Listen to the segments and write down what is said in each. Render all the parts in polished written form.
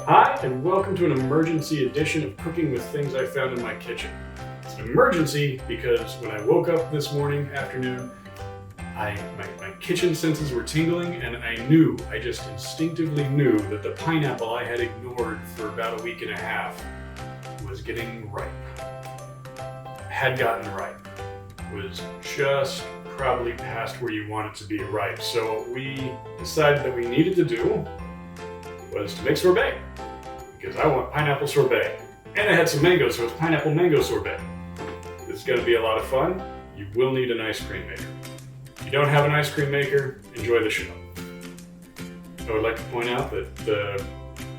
Hi, and welcome to an emergency edition of Cooking with Things I Found in My Kitchen. It's an emergency because when I woke up this afternoon, my kitchen senses were tingling, and I just instinctively knew that the pineapple I had ignored for about a week and a half was getting ripe. Had gotten ripe. Was just probably past where you want it to be ripe. So what we decided that we needed to do was to make sorbet, because I want pineapple sorbet. And I had some mango, so it's pineapple mango sorbet. This is going to be a lot of fun. You will need an ice cream maker. If you don't have an ice cream maker, enjoy the show. I would like to point out that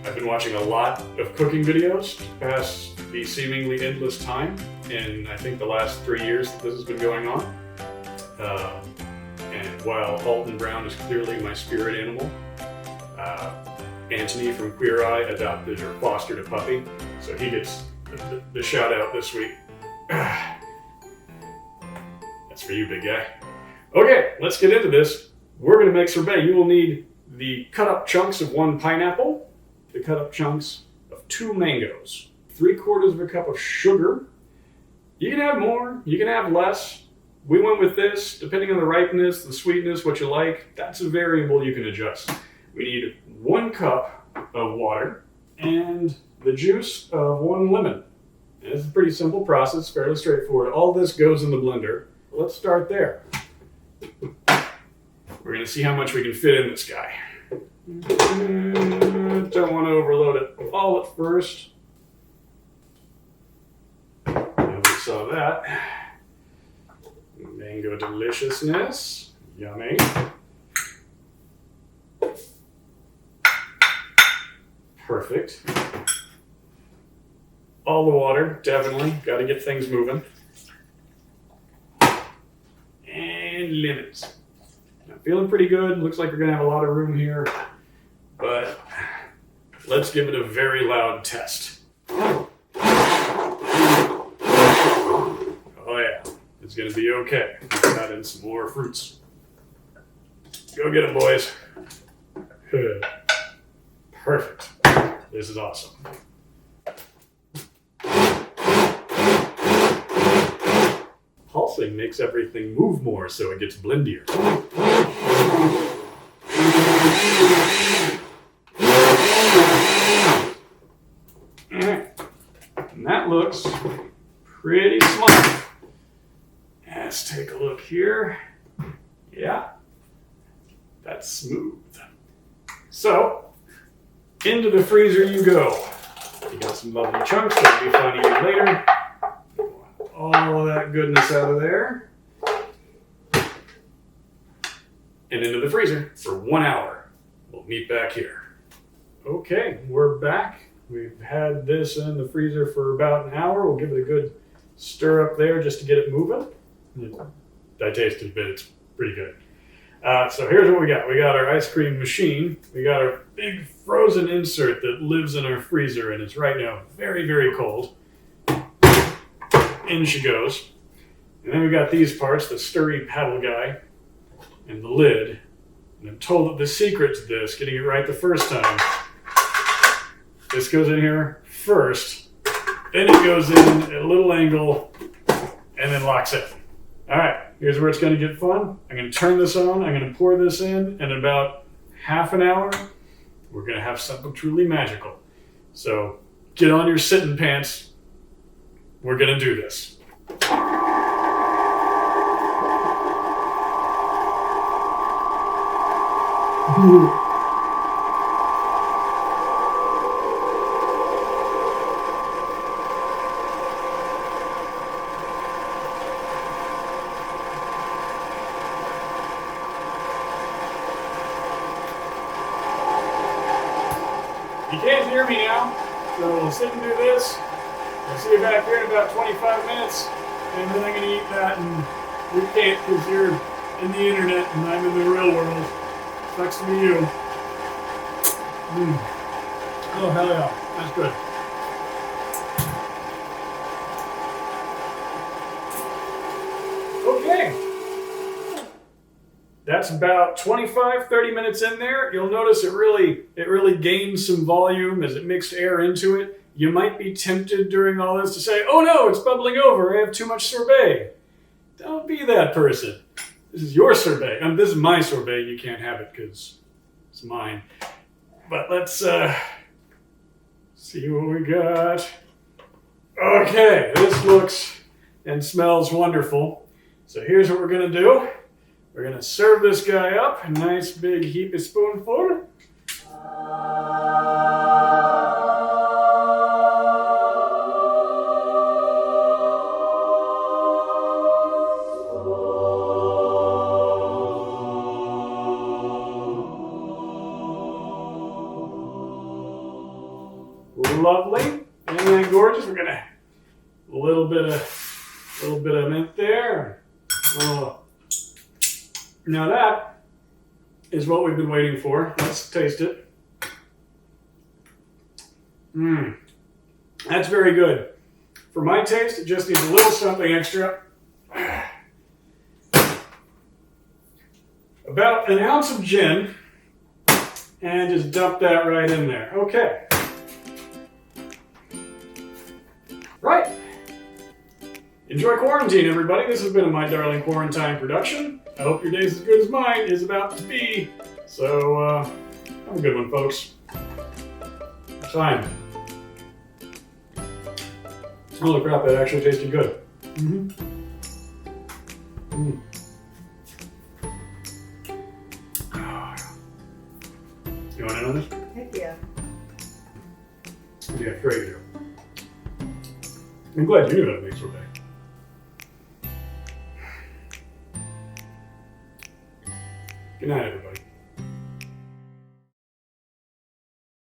I've been watching a lot of cooking videos past the seemingly endless time, in I think the last 3 years that this has been going on. And while Alton Brown is clearly my spirit animal, Anthony from Queer Eye adopted or fostered a puppy, so he gets the shout out this week. That's for you, big guy. Okay, let's get into this. We're going to make sorbet. You will need the cut up chunks of 1 pineapple, the cut up chunks of 2 mangoes, 3/4 cup of sugar. You can have more, you can have less. We went with this, depending on the ripeness, the sweetness, what you like. That's a variable you can adjust. We need 1 cup of water and the juice of 1 lemon. And it's a pretty simple process, fairly straightforward. All this goes in the blender. Let's start there. We're going to see how much we can fit in this guy. Don't want to overload it all at first. And we saw that. Mango deliciousness. Yummy. Perfect. All the water, definitely. Got to get things moving. And lemons. I'm feeling pretty good. Looks like we're going to have a lot of room here. But let's give it a very loud test. Oh yeah, it's going to be okay. Add in some more fruits. Go get them, boys. Good. Perfect. This is awesome. Pulsing makes everything move more, so it gets blendier. And that looks pretty smart. Let's take a look here. Yeah, that's smooth. So, into the freezer you go. You got some lovely chunks that'll be fun to eat later. All of that goodness out of there. And into the freezer for 1 hour. We'll meet back here. Okay, we're back. We've had this in the freezer for about an hour. We'll give it a good stir up there just to get it moving. I tasted a bit, it's pretty good. So here's what we got. We got our ice cream machine. We got our big frozen insert that lives in our freezer, and it's right now very, very cold. In she goes. And then we got these parts, the stirry paddle guy and the lid. And I'm told that the secret to this, getting it right the first time, this goes in here first, then it goes in at a little angle, and then locks in. All right, here's where it's going to get fun. I'm going to turn this on. I'm going to pour this in about half an hour, we're going to have something truly magical. So get on your sitting pants. We're going to do this. Ooh. You can't hear me now, so we'll sit and do this. I'll see you back here in about 25 minutes, and then I'm going to eat that, and you can't because you're in the internet and I'm in the real world. Sucks to be you. Oh, hell yeah. That's good. Okay. That's about 25, 30 minutes in there. You'll notice it really gains some volume as it mixed air into it. You might be tempted during all this to say, oh no, it's bubbling over. I have too much sorbet. Don't be that person. This is your sorbet. This is my sorbet. You can't have it because it's mine. But let's see what we got. Okay, this looks and smells wonderful. So here's what we're going to do. We're going to serve this guy up. A nice big heapy spoonful. Lovely. And gorgeous. We're going to a little bit of mint there. Oh. Now that is what we've been waiting for. Let's taste it. That's very good. For my taste, it just needs a little something extra. About an ounce of gin, and just dump that right in there. Okay. Right. Enjoy quarantine, everybody. This has been a My Darling Quarantine production. I hope your day's as good as mine is about to be. So, have a good one, folks. Fine. Holy crap, that actually tasted good. You want in on this? Heck yeah. Yeah, great deal. I'm glad you knew how to make sorbet. Good night, everybody.